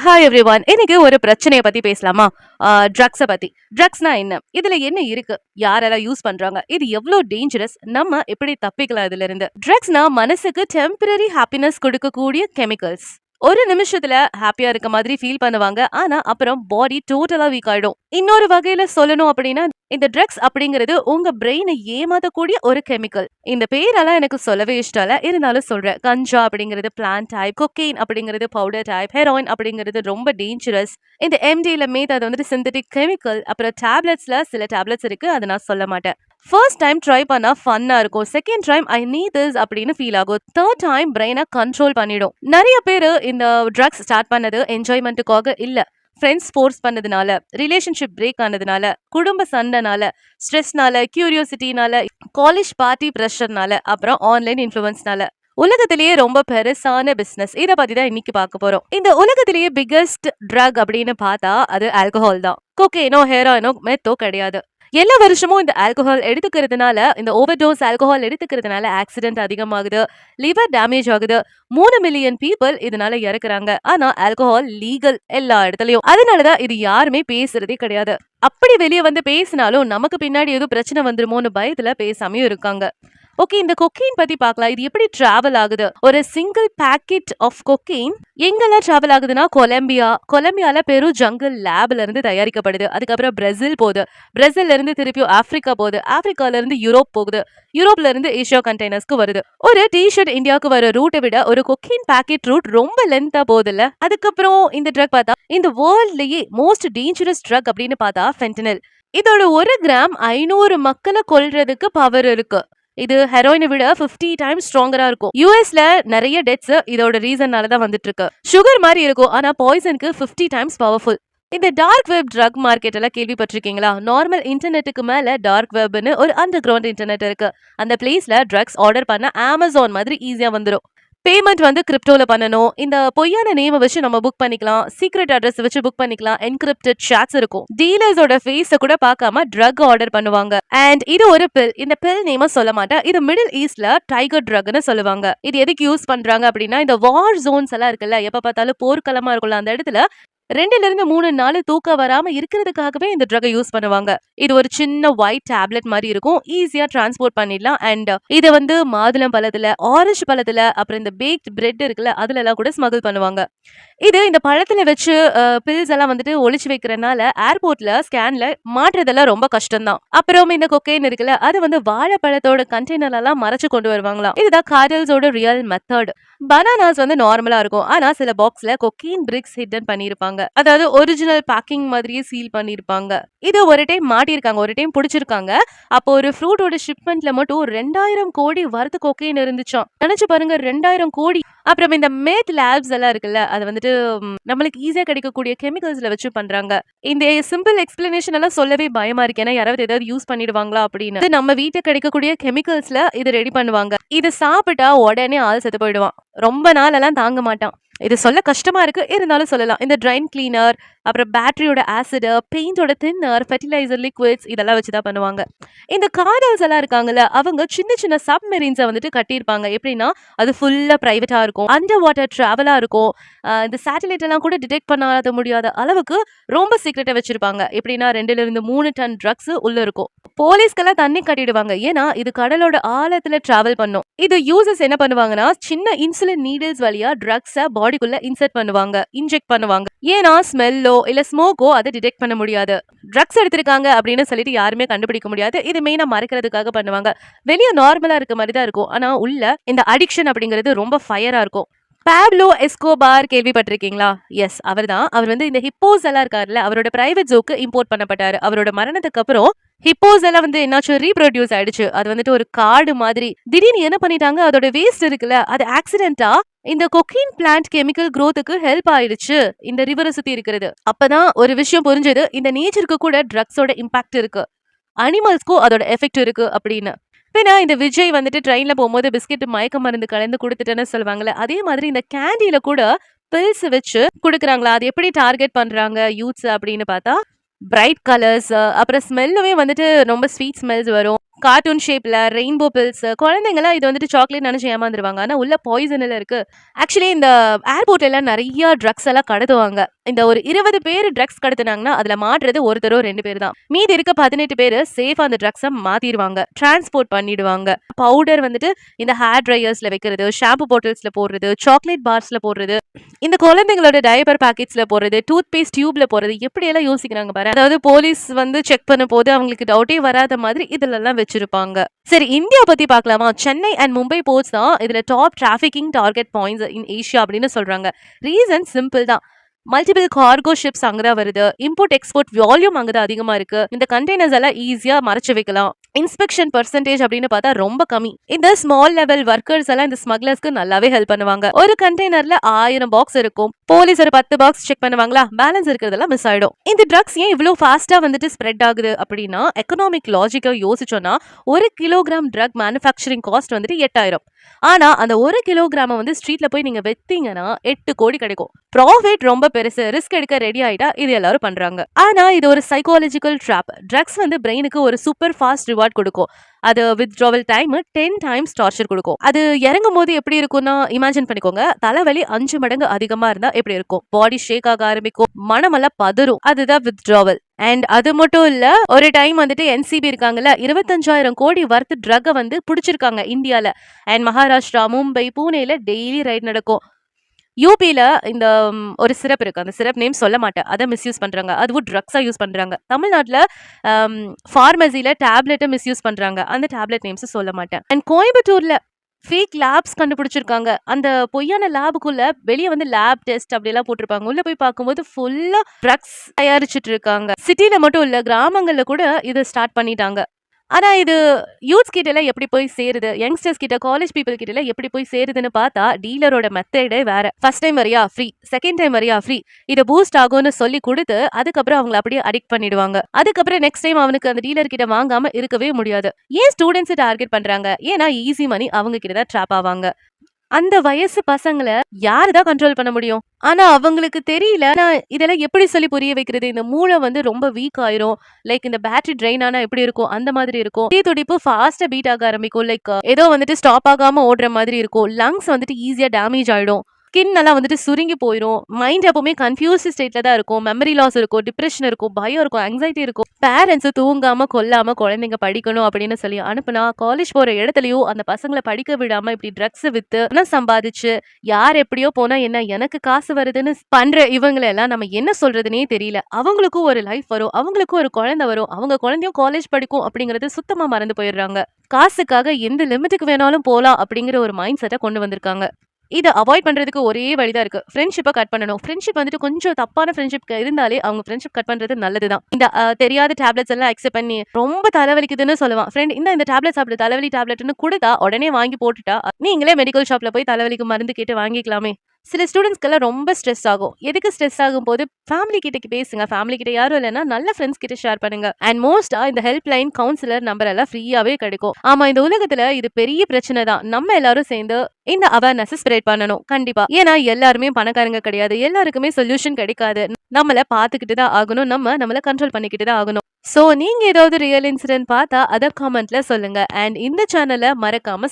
Hi everyone. இன்னைக்கு ஒரு பிரச்சனைய பத்தி பேசலாமா? ட்ரக்ஸ பத்தி. ட்ரக்ஸ்னா என்ன? இதுல என்ன இருக்கு? யாரெல்லாம் யூஸ் பண்றாங்க? இது எவ்ளோ டேஞ்சரஸ்? நம்ம எப்படி தப்பிக்கலாம் இதுலருந்து? ட்ரக்ஸ்னா மனசுக்கு டெம்பரரி ஹாப்பினஸ் குடுக்கக்கூடிய கெமிக்கல்ஸ். ஒரு நிமிஷத்துல ஹாப்பியா இருக்க மாதிரி ஃபீல் பண்ணுவாங்க. ஆனா அப்புறம் பாடி டோட்டலா வீக் ஆயிடும். இன்னொரு வகையில சொல்லணும் அப்படின்னா, இந்த ட்ரக்ஸ் அப்படிங்கிறது உங்க பிரெயினை ஏமாத்தக்கூடிய ஒரு கெமிக்கல். இந்த பேரெல்லாம் எனக்கு சொல்லவே இஷ்டம் இல்ல. இருந்தாலும் சொல்றேன். கஞ்சா அப்படிங்கிறது பிளான்ட் டைப், கொக்கெயின் அப்படிங்கிறது பவுடர் டைப், ஹெரோயின் அப்படிங்கிறது ரொம்ப டேஞ்சரஸ். இந்த எம்டில மேத் அது வந்துட்டு சிந்தட்டிக் கெமிக்கல். அப்புறம் டேப்லெட்ஸ்ல சில டேப்லெட்ஸ் இருக்கு. அதை நான் சொல்ல மாட்டேன். ஃபர்ஸ்ட் டைம் ட்ரை பண்ணா ஃபன்னா இருக்கும். Second time I need this அப்படின்னு ஃபீல் ஆகும். தேர்ட் டைம் பிரெயினை கண்ட்ரோல் பண்ணிடும். நிறைய பேரு இந்த ட்ரக்ஸ் ஸ்டார்ட் பண்ணது என்ஜாய்மெண்ட்டுக்காக இல்ல. ஃப்ரெண்ட்ஸ் ஃபோர்ஸ் பண்ணதுனால, ரிலேஷன்ஷிப் பிரேக் ஆனதுனால, குடும்ப சண்டைனால, ஸ்ட்ரெஸ்னால, கியூரியோசிட்டினால, காலேஜ் பார்ட்டி ப்ரெஷர்னால, அப்புறம் ஆன்லைன் இன்ஃப்ளூயன்ஸ்னால. உலகத்திலேயே ரொம்ப பெருசான பிசினஸ். இத பத்தி தான் இன்னைக்கு பார்க்க போறோம். இந்த உலகத்திலேயே பிக்கஸ்ட் ட்ரக் அப்படின்னு பார்த்தா அது ஆல்கஹால் தான். கொக்கெயினோ ஹெராயினோ மெத்தோ கிடையாது. எல்லா வருஷமும் இந்த ஆல்கஹால் எடுத்துக்கிறதுனால, இந்த ஓவர்டோஸ் ஆல்கஹால் எடுத்துக்கிறதுனால ஆக்சிடென்ட் அதிகமாகுது, லிவர் டேமேஜ் ஆகுது, 3 மில்லியன் பீப்புள் இதனால இறக்குறாங்க. ஆனா ஆல்கஹால் லீகல் எல்லா இடத்துலயும். அதனாலதான் இது யாருமே பேசுறதே கிடையாது. அப்படி வெளியே வந்து பேசினாலும் நமக்கு பின்னாடி எதுவும் பிரச்சனை வந்துருமோன்னு பயத்துல பேசாமையும் இருக்காங்க. ஓகே, இந்த கொக்கெயின் பத்தி பார்க்கலாம். இது எப்படி டிராவல் ஆகுது? ஒரு சிங்கிள் பாக்கெட் ஆஃப் கொக்கெயின் எங்கெல்லாம் டிராவல் ஆகுதுன்னா, கொலம்பியால பெரு ஜங்கிள் லேப்ல இருந்து தயாரிக்கப்படுது. அதுக்கப்புறம் பிரேசில் போகுது. பிரேசில்ல இருந்து திருப்பியும் ஆப்பிரிக்கா போகுது. ஆப்பிரிக்கால இருந்து யூரோப் போகுது. யூரோப்ல இருந்து ஏஷியா கண்டெய்னர்ஸ்க்கு வருது. ஒரு டிஷர்ட் இந்தியாவுக்கு வர ரூட்டை விட ஒரு கொக்கெயின் பாக்கெட் ரூட் ரொம்ப லென்த்தா போகுதுல்ல. அதுக்கப்புறம் இந்த ட்ரக் பார்த்தா இந்த வேர்ல்ட்லயே மோஸ்ட் டேஞ்சரஸ் ட்ரக் அப்படின்னு பார்த்தா ஃபென்டனில். இதோட 1 கிராம் 500 மக்களை கொல்றதுக்கு பவர் இருக்கு. இது ஹெரோயினை விட 50 டைம்ஸ் ஸ்ட்ராங்கரா இருக்கும். யூஎஸ்ல நிறைய டெத்ஸ் இதோட ரீசன்னால தான் வந்துட்டு இருக்கு. சுகர் மாதிரி இருக்கும், ஆனா பாய்சனுக்கு 50 டைம்ஸ் பவர்ஃபுல். இந்த டார்க் வெப் ட்ரக் மார்க்கெட் எல்லாம் கேள்விப்பட்டிருக்கீங்களா? நார்மல் இன்டர்நெட்டுக்கு மேல டார்க் வெப்னு ஒரு அண்டர் கிரவுண்ட் இன்டர்நெட் இருக்கு. அந்த பிளேஸ்ல ட்ரக்ஸ் ஆர்டர் பண்ண அமேசான் மாதிரி ஈஸியா வந்துடும். பேமெண்ட் வந்து கிரிப்டோல பண்ணணும். இந்த பொய்யான நேமை வச்சு நம்ம புக் பண்ணிக்கலாம். சீக்ரெட் அட்ரஸ் வச்சு புக் பண்ணிக்கலாம். என்கிரிப்டட் சாட்ஸ் இருக்கும். டீலர்ஸோட ஃபேஸ கூட பார்க்காம ட்ரக் ஆர்டர் பண்ணுவாங்க. அண்ட் இது ஒரு பில். இந்த பில் நேம சொல்ல மாட்டேன். இது மிடில் ஈஸ்ட்ல டைகர் ட்ரக்னு சொல்லுவாங்க. இது எதுக்கு யூஸ் பண்றாங்க அப்படின்னா, இந்த வார் ஜோன்ஸ் எல்லாம் இருக்குல்ல, எப்ப பார்த்தாலும் போர்க்களமா இருக்குல்ல, அந்த இடத்துல 2ல இருந்து 3 நாள் தூக்கம் வராம இருக்கிறதுக்காகவே இந்த ட்ரக்கை யூஸ் பண்ணுவாங்க. இது ஒரு சின்ன ஒயிட் டேப்லெட் மாதிரி இருக்கும். ஈஸியா டிரான்ஸ்போர்ட் பண்ணிடலாம். அண்ட் இதை வந்து மாதுளம் பழத்துல, ஆரஞ்சு பழத்துல, அப்புறம் இந்த பேக்ட் பிரெட் இருக்குல்ல, அதுல எல்லாம் கூட ஸ்மகிள் பண்ணுவாங்க. இது இந்த பழத்துல வச்சு பில்ஸ் எல்லாம் வந்துட்டு ஒளிச்சு வைக்கிறனால ஏர்போர்ட்ல ஸ்கேன்ல மாற்றுறதெல்லாம் ரொம்ப கஷ்டம் தான். அப்புறம் இந்த கொக்கைன் இருக்குல்ல, அது வந்து வாழைப்பழத்தோட கண்டெய்னர் எல்லாம் மறைச்சு கொண்டு வருவாங்களாம். இதுதான் கார்டல்ஸோட ரியல் மெத்தட். பனானாஸ் வந்து நார்மலா இருக்கும், ஆனா சில பாக்ஸ்ல கொக்கைன் பிரிக்ஸ் ஹிடன் பண்ணிருப்பாங்க. அதாவது ஒரிஜினல் பேக்கிங் மாதிரியே சீல் பண்ணிருப்பாங்க. இது ஒரு டைம் மாட்டிருக்காங்க, ஒரு டைம் பிடிச்சிருக்காங்க. அப்போ ஒரு ஃப்ரூட்டோட ஷிப்மெண்ட்ல மட்டும் 2000 கோடி வரத்து கொக்கைன் இருந்துச்சாம். நினைச்சு பாருங்க, 2000 கோடி. அப்புறம் இந்த மேத் லேப்ஸ் எல்லாம் இருக்குல்ல, அது வந்துட்டு நம்மளுக்கு ஈஸியா கிடைக்கக்கூடிய கெமிக்கல்ஸ்ல வச்சு பண்றாங்க. இந்த சிம்பிள் எக்ஸ்பிளனேஷன் எல்லாம் சொல்லவே பயமா இருக்கு. ஏன்னா யாராவது ஏதாவது யூஸ் பண்ணிடுவாங்களா அப்படின்னு. இது நம்ம வீட்டுக்கு கிடைக்கக்கூடிய கெமிக்கல்ஸ்ல இது ரெடி பண்ணுவாங்க. இது சாப்பிட்டா உடனே ஆள் செத்து போயிடுவான். ரொம்ப நாள் எல்லாம் தாங்க மாட்டான். இது சொல்ல கஷ்டமா இருக்கு, இருந்தாலும் சொல்லலாம். இந்த ட்ரைன் கிளீனர், அப்புறம் பேட்டரியோட ஆசிட், பெயிண்டோட தின்னர், ஃபெர்டிலைசர் லிக்விட்ஸ் இதெல்லாம் வச்சுதான் பண்ணுவாங்க. இந்த கார்டல்ஸ் எல்லாம் இருக்காங்கல்ல, அவங்க சின்ன சின்ன சப்மெரின்ஸை வந்துட்டு கட்டியிருப்பாங்க. எப்படின்னா அது ஃபுல்லா பிரைவேட்டா இருக்கும், அண்டர் வாட்டர் டிராவலா இருக்கும். இந்த சேட்டலைட் எல்லாம் கூட டிடெக்ட் பண்ணாத முடியாத அளவுக்கு ரொம்ப சீக்கிரட்டா வச்சிருப்பாங்க. எப்படின்னா 2ல இருந்து 3 டன் ட்ரக்ஸ் உள்ள இருக்கும். போலீஸ்க்கெல்லாம் தண்ணி கட்டிடுவாங்க, ஏன்னா இது கடலோட ஆழத்துல டிராவல் பண்ணும். இது யூசர்ஸ் என்ன பண்ணுவாங்கன்னா, சின்ன இன்சுலின் நீடில்ஸ் வழியா ட்ரக்ஸை பாடிக்குள்ள இன்செர்ட் பண்ணுவாங்க, இன்ஜெக்ட் பண்ணுவாங்க. ஏன்னா ஸ்மெல்லோ இல்ல ஸ்மோக்கோ அதை டிடெக்ட் பண்ண முடியாது. ட்ரக்ஸ் எடுத்திருக்காங்க அப்படின்னு சொல்லிட்டு யாருமே கண்டுபிடிக்க முடியாது. இது மெயினா மறைக்கிறதுக்காக பண்ணுவாங்க. வெளியே நார்மலா இருக்க மாதிரி தான் இருக்கும், ஆனா உள்ள இந்த அடிக்ஷன் அப்படிங்கிறது ரொம்ப ஃபயரா இருக்கும். பாப்லோ எஸ்கோபார் கேள்விப்பட்டிருக்கீங்களா? எஸ், அவர் தான். அவர் வந்து இந்த ஹிப்போஸ் எல்லாம் இருக்காருல்ல, அவரோட பிரைவேட் ஜோக்கு இம்போர்ட் பண்ணப்பட்டாரு. அவரோட மரணத்துக்கு அப்புறம் ஹிப்போஸ் எல்லாம் வந்து என்னாச்சு, ரீப்ரொடியூஸ் ஆயிடுச்சு. அது வந்துட்டு ஒரு காடு மாதிரி. திடீர்னு என்ன பண்ணிட்டாங்க, அதோட வேஸ்ட் இருக்குல்ல, அது ஆக்சிடென்டா இந்த கொக்கீன் பிளான்ட் கெமிக்கல் growthக்கு ஹெல்ப் ஆயிடுச்சு, இந்த ரிவரை சுத்தி இருக்கிறது. அப்பதான் ஒரு விஷயம் புரிஞ்சது, இந்த நேச்சருக்கு கூட ட்ரக்ஸோட இம்பாக்ட் இருக்கு, அனிமல்ஸ்க்கும் அதோட எஃபெக்ட் இருக்கு அப்படின்னு. பின்னா இந்த விஜய் வந்துட்டு ட்ரெயின்ல போகும்போது பிஸ்கெட் மயக்க மருந்து கலந்து கொடுத்துட்டேன்னு சொல்லுவாங்கல்ல, அதே மாதிரி இந்த கேண்டில கூட பில்ஸ் வச்சு கொடுக்குறாங்களா. அது எப்படி டார்கெட் பண்றாங்க யூத்ஸ் அப்படின்னு பார்த்தா, பிரைட் கலர்ஸ், அப்புறம் ஸ்மெல்லுமே வந்துட்டு ரொம்ப ஸ்வீட் ஸ்மெல்ஸ் வரும். கார்ட்டூன் ஷேப்ல ரெயின்போ பில்ஸ் குழந்தைங்கலாம் இது வந்துட்டு சாக்லேட் நினைச்சு ஏமாந்துருவாங்க. ஆனா உள்ள பாய்சன்ல இருக்கு. ஆக்சுவலி இந்த ஏர்போர்ட் எல்லாம் நிறைய ட்ரக்ஸ் எல்லாம் கடத்துவாங்க. இந்த ஒரு 20 பேர் ட்ரக்ஸ் கடத்துனாங்கன்னா அதுல மாட்டுறது ஒருத்தரோ 2 பேர் தான். மீதி இருக்க 18 பேர் சேஃபா அந்த ட்ரக்ஸை மாத்திடுவாங்க, டிரான்ஸ்போர்ட் பண்ணிடுவாங்க. பவுடர் வந்துட்டு இந்த ஹேர் ட்ரையர்ஸ்ல வைக்கிறது, ஷாம்பு பாட்டில்ஸ்ல போடுறது, சாக்லேட் பார்ஸ்ல போடுறது, இந்த குழந்தைங்களோட டயப்பர் பாக்கெட்ஸ்ல போடுறது, டூத் பேஸ்ட் டியூப்ல போடுறது, எப்படி எல்லாம் யோசிக்கிறாங்க பாரு. அதாவது போலீஸ் வந்து செக் பண்ண போது அவங்களுக்கு டவுட்டே வராத மாதிரி இதுல எல்லாம் வச்சிருப்பாங்க. சரி, இந்தியா பத்தி பார்க்கலாமா? சென்னை அண்ட் மும்பை போர்ட்ஸ் தான் இதுல top trafficking target points in Asia அப்படின்னு சொல்றாங்க. ரீசன் சிம்பிள் தான். மல்டிபிள் கார்கோ ஷிப்ஸ் அங்கதான் வருது. இம்போர்ட் எக்ஸ்போர்ட் வால்யூம் அங்கதான் அதிகமா இருக்கு. இந்த கண்டெய்னர்ஸ் எல்லாம் ஈஸியா மறைச்சு வைக்கலாம். இன்ஸ்பெக்ஷன் பர்சன்டேஜ் அப்படின்னு பார்த்தா ரொம்ப கம்மி. இந்த ஸ்மால் லெவல் ஒர்க்கர்ஸ் எல்லாம் இந்த ஸ்மக்லர்ஸ்க்கு நல்லாவே ஹெல்ப் பண்ணுவாங்க. ஒரு கண்டெய்னர்ல 1000 பாக்ஸ் இருக்கும். போலீஸ் ஒரு 10 பாக்ஸ் செக் பண்ணுவாங்களா, பேலன்ஸ் இருக்கிறதெல்லாம் மிஸ் ஆயிடும். இந்த ட்ரக்ஸ் ஏன் இவ்வளவு ஃபாஸ்டா வந்துட்டு ஸ்ப்ரெட் ஆகுது அப்படின்னா, எக்கனாமிக் லாஜிக்கா யோசிச்சோம்னா 1 கிலோகிராம் ட்ரக் மேனுஃபேக்சரிங் காஸ்ட் வந்துட்டு 8000. ஆனா அந்த 1 கிலோகிராம வந்து ஸ்ட்ரீட்ல போய் நீங்க வெத்தீங்கன்னா 8 கோடி கிடைக்கும். ப்ராஃபிட் ரொம்ப பெருசு. ரிஸ்க் எடுக்க ரெடி ஆயிட்டா இது எல்லாரும் பண்றாங்க. ஆனா இது ஒரு சைக்காலஜிக்கல் ட்ராப். ட்ரக்ஸ் வந்து பிரெயினுக்கு ஒரு சூப்பர் ஃபாஸ்ட் ரிவார்ட் கொடுக்கும். அது வித்ட்ராவல் டைம் 10 டைம்ஸ் டார்ச்சர் கொடுக்கும். அது இறங்கும் போது எப்படி இருக்கும்னா இமேஜின் பண்ணிக்கோங்க. தலைவலி 5 மடங்கு அதிகமா இருந்தா எப்படி இருக்கும்? பாடி ஷேக் ஆக ஆரம்பிக்கும், மனமெல்லாம் பதறும். அதுதான் வித்ட்ராவல். அண்ட் அது மட்டும் இல்ல, ஒரு டைம் வந்துட்டு என்சிபி இருக்காங்கல்ல, 25,000 கோடி வர்த் ட்ரக்கை வந்து பிடிச்சிருக்காங்க இந்தியால. அண்ட் மகாராஷ்டிரா, மும்பை, பூனேல டெய்லி ரைட் நடக்கும். யூபியில இந்த ஒரு சிரப் இருக்கு. அந்த சிரப் நேம் சொல்ல மாட்டேன். அதை மிஸ்யூஸ் பண்றாங்க. அதுவும் ட்ரக்ஸா யூஸ் பண்றாங்க. தமிழ்நாட்டுல ஃபார்மசில டேப்லெட்டை மிஸ்யூஸ் பண்றாங்க. அந்த டேப்லெட் நேம்ஸ் சொல்ல மாட்டேன். அண்ட் கோயம்புத்தூர்ல ஃபேக் லேப்ஸ் கண்டுபிடிச்சிருக்காங்க. அந்த பொய்யான லேபுக்குள்ள வெளியே வந்து லேப் டெஸ்ட் அப்படி எல்லாம் போட்டிருப்பாங்க. உள்ள போய் பார்க்கும்போது ஃபுல்லா ட்ரக்ஸ் தயாரிச்சுட்டு இருக்காங்க. சிட்டில மட்டும் இல்ல, கிராமங்கள்ல கூட இதை ஸ்டார்ட் பண்ணிட்டாங்க. ஆனா இது யூத்ஸ் கிட்ட எல்லாம் எப்படி போய் சேருது, யங்ஸ்டர்ஸ் கிட்ட, காலேஜ் பீப்புள் கிட்ட எல்லாம் எப்படி போய் சேருதுன்னு பார்த்தா, டீலரோட மெத்தடே வேற. ஃபர்ஸ்ட் டைம் வரியா ஃப்ரீ, செகண்ட் டைம் வரியா ஃப்ரீ, இதை பூஸ்ட் ஆகும்னு சொல்லி கொடுத்து அதுக்கப்புறம் அவங்களை அப்படியே அடிக்ட் பண்ணிடுவாங்க. அதுக்கப்புறம் நெக்ஸ்ட் டைம் அவனுக்கு அந்த டீலர் கிட்ட வாங்காம இருக்கவே முடியாது. ஏன் ஸ்டூடெண்ட்ஸ் டார்கெட் பண்றாங்க? ஏன்னா ஈஸி மணி அவங்க கிட்ட தான் ட்ராப் ஆவாங்க. அந்த வயசு பசங்களை யாருதான் கண்ட்ரோல் பண்ண முடியும்? ஆனா அவங்களுக்கு தெரியல. நான் இதெல்லாம் எப்படி சொல்லி புரிய வைக்கிறது? இந்த மூளை வந்து ரொம்ப வீக் ஆயிரும். லைக் இந்த பேட்டரி ட்ரெயின் ஆனா எப்படி இருக்கும் அந்த மாதிரி இருக்கும். துடிப்பு ஃபாஸ்டா பீட் ஆக ஆரம்பிக்கும். லைக் ஏதோ வந்துட்டு ஸ்டாப் ஆகாம ஓடுற மாதிரி இருக்கும். லங்ஸ் வந்துட்டு ஈஸியா டேமேஜ் ஆயிடும். ஸ்கின் எல்லாம் வந்துட்டு சுருங்கி போயிடும். மைண்ட் எப்பவுமே கன்ஃபியூஸ்ட் ஸ்டேட்ல தான் இருக்கும். மெமரி லாஸ் இருக்கும், டிப்ரெஷன் இருக்கும், பயம் இருக்கும், ஆங்ஸைட்டி இருக்கும். பேரண்ட்ஸ் தூங்காம கொல்லாம குழந்தைங்க படிக்கணும் அப்படின்னு சொல்லி அனுப்புனா, காலேஜ் போற இடத்துலயும் அந்த பசங்களை படிக்க விடாம இப்படி ட்ரக்ஸ் வித்து பணம் சம்பாதிச்சு யார் எப்படியோ போனா என்ன, எனக்கு காசு வருதுன்னு பண்ற இவங்களை எல்லாம் நம்ம என்ன சொல்றதுன்னே தெரியல. அவங்களுக்கும் ஒரு லைஃப் வரும், அவங்களுக்கும் ஒரு குழந்தை வரும், அவங்க குழந்தையும் காலேஜ் படிக்கும் அப்படிங்கறது சுத்தமா மறந்து போயிடுறாங்க. காசுக்காக எந்த லிமிட்டுக்கு வேணாலும் போலாம் அப்படிங்கிற ஒரு மைண்ட் செட்டை கொண்டு வந்திருக்காங்க. இதை அவாய்ட் பண்றதுக்கு ஒரே வழிதான் இருக்கு. ஃப்ரெண்ட்ஷிப்பை கட் பண்ணணும். ஃப்ரெண்ட்ஷிப் வந்துட்டு கொஞ்சம் தப்பான ஃப்ரெண்ட்ஷிப் இருந்தாலே அவங்க ஃப்ரெண்ட்ஷிப் கட் பண்றது நல்லதுதான். இந்த தெரியாத டேப்லெட்ஸ் எல்லாம் அக்செப்ட் பண்ணி ரொம்ப தலைவலிக்குதுன்னு சொல்லுவான் ஃப்ரெண்ட், இந்த டேப்லெட் சாப்பிடு, தலைவலி டேப்லெட்னு கொடுத்தா உடனே வாங்கி போட்டுட்டா நீங்களே மெடிக்கல் ஷாப்ல போய் தலைவலிக்கு மருந்து கேட்டு வாங்கிக்கலாமே. சில ஸ்டூடெண்ட்ஸ்க்கெல்லாம் ரொம்ப ஸ்ட்ரெஸ் ஆகும். எதுக்கு ஸ்ட்ரெஸ் ஆகும் போது ஃபேமிலி கிட்ட பேசுங்க. ஃபேமிலி கிட்ட யாரும் இல்லைன்னா நல்ல ஃப்ரெண்ட்ஸ் கிட்ட ஷேர் பண்ணுங்க. அண்ட் மோஸ்டா இந்த ஹெல்ப் லைன், கவுன்சிலர் நம்பர் எல்லாம் ஃப்ரீயாவே கிடைக்கும். ஆமா, இந்த உலகத்துல இது பெரிய பிரச்சனை தான். நம்ம எல்லாரும் சேர்ந்து இந்த அவேர்னஸ் ஸ்ப்ரெட் பண்ணணும் கண்டிப்பா. ஏன்னா எல்லாருமே பணக்காரங்க கிடையாது, எல்லாருக்குமே சொல்யூஷன் கிடைக்காது. நம்மள பாத்துக்கிட்டு தான் ஆகணும், நம்மள கண்ட்ரோல் பண்ணிக்கிட்டு தான் ஆகணும். சோ நீங்க ஏதாவது ரியல் இன்சிடென்ட் பார்த்தா அதை கமெண்ட்ல சொல்லுங்க. அண்ட் இந்த சேனலை மறக்காம